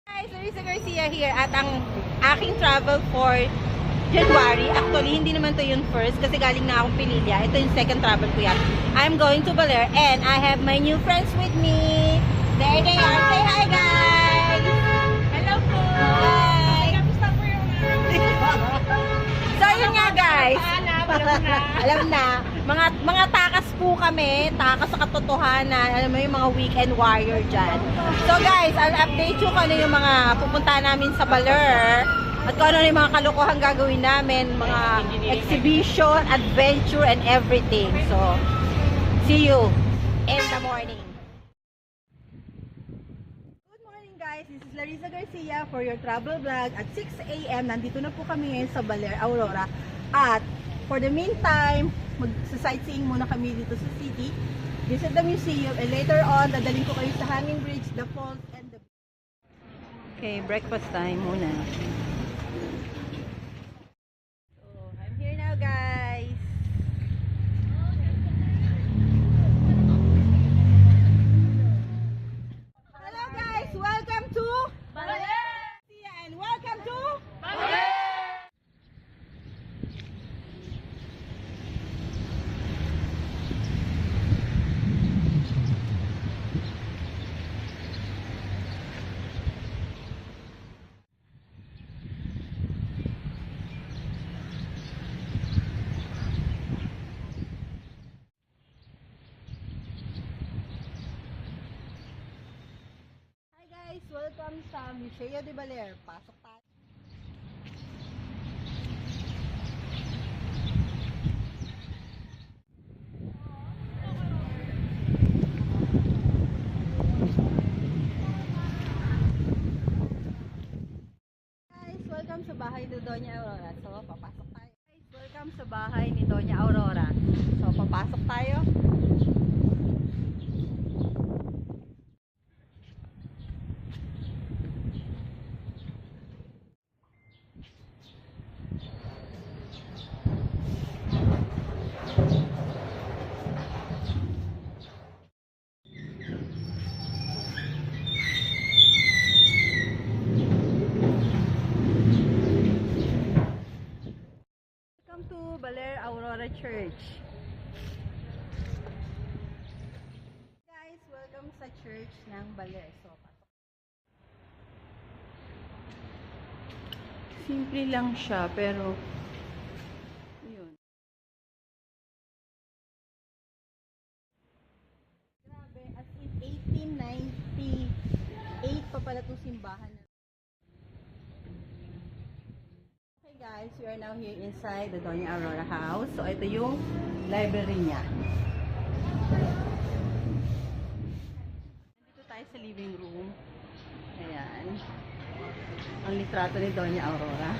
Guys, Larissa Garcia here at ang aking travel for January. Actually, hindi naman to yung first kasi galing na akong Pililla. Ito yung second travel ko yan. I'm going to Baler and I have my new friends with me. There they are. Say hi, guys! Hello po! Hi! Kamusta po yung So, yun nga, guys. alam na. Alam na, mga takas po kami, takas sa katotohanan, alam mo yung mga weekend warrior dyan. So guys, I'll update you kung ano yung mga pupunta namin sa Baler at kung ano yung mga kalokohan gagawin namin, mga exhibition, adventure, and everything. So, see you in the morning. Good morning guys, this is Larissa Garcia for your travel vlog. At 6 AM, nandito na po kami ngayon sa Baler, Aurora. At for the meantime, mag-sightseeing muna kami dito sa city, visit the museum, and later on, dadalhin ko kayo sa Hanging Bridge, the falls, and the... Okay, breakfast time muna. So, I'm here now, guys. Hello, guys! Welcome to Baler! and welcome to Baler! Hi guys! Welcome sa Museo de Baler. Pasok tayo. Guys, welcome sa bahay ni Doña Aurora. So, papasok tayo. Guys, welcome sa bahay ni Doña Aurora. So, papasok tayo. Welcome to Baler Aurora Church. Guys, welcome sa church ng Baler. So, pasok. Simple lang siya, pero yun. Grabe, as in 1898 pa pala itong simbahan na. Okay guys, we are now here inside the Doña Aurora house. So ito yung library niya. Dito tayo sa living room. Ayan. Ang litrato ni Doña Aurora.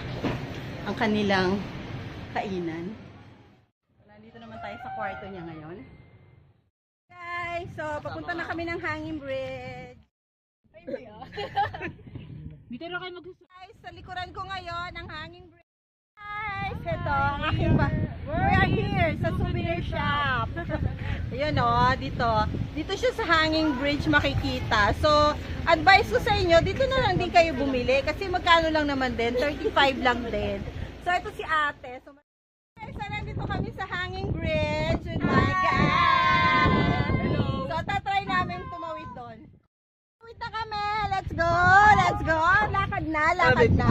Ang kanilang kainan. So, nandito naman tayo sa kwarto niya ngayon. Guys, so papunta na kami ng Hanging Bridge. Ay, kuya. Dito na kayo magsusunod. Guys, sa likuran ko ngayon ang Hanging Bridge. Guys, ito ang aking ba. We are here sa souvenir shop. Ayun o, dito. Dito siya sa Hanging Bridge makikita. So, advice ko sa inyo, dito na lang din kayo bumili kasi magkano lang naman din, 35 lang din. So, ito si ate. So, guys, nandito kami sa Hanging Bridge with my guys. Hello. So, tatry namin tumawid doon. Tumawid na kami. Let's go! Let's go! Lakad na, lakad na.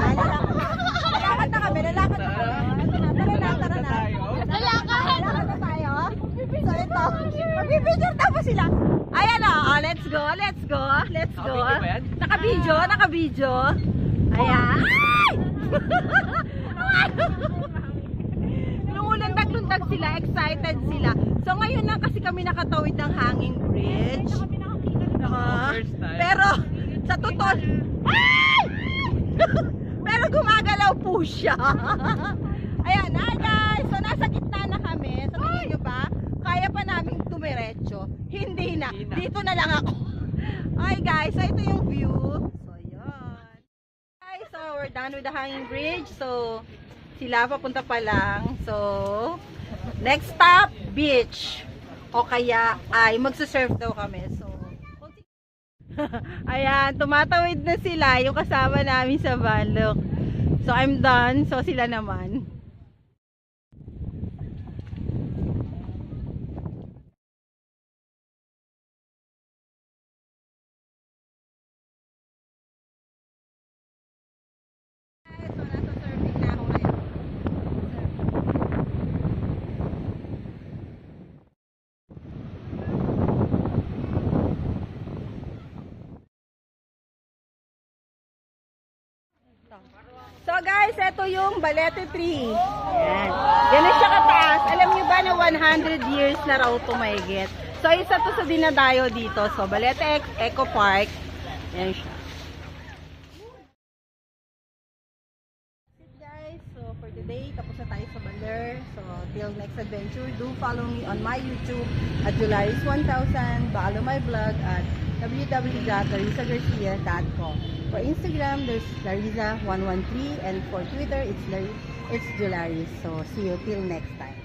Lalakad na kami, lalakad na kami. Tara na, tara na. Lalakad na tayo. So, ito. Magbibidyor na po sila. Ayan o, let's go, let's go, let's go. Nakabidyo ba yan? Nakabidyo, nakabidyo. Ayan. Ay! Lumulundag-lundag sila, excited sila. So, ngayon lang kasi kami nakatawid ng Hanging Bridge. First time. Pero, sa totoo, ay! Pero gumagalaw po siya. Ayan, hi guys! So, nasa gitna na kami. So, tingin nyo ba? Kaya pa namin tumiretso. Hindi na. Dito na lang ako. Hi guys, so ito yung view. So, yun. Guys, so we're done with the Hanging Bridge. So, sila papunta pa lang. So, next stop, beach. O kaya ay magsasurf daw kami. So, Ayan, tumatawid na sila yung kasama namin sa van. Look. So I'm done. So sila naman. So nasa surfing na ako ngayon. So guys, ito yung Balete tree. Ayan. Ganun siya kataas. Alam niyo ba na 100 years na raw ito mahigit? So isa to sa dinadayo dito. So Balete Eco Park. Ayan siya. Guys, so for today, tapos na tayo sa Baler. So till next adventure, do follow me on my YouTube at Jularis1000. Follow my blog at www.larissagarcia.com. For Instagram, there's Larissa113, and for Twitter, it's Jularis. So see you till next time.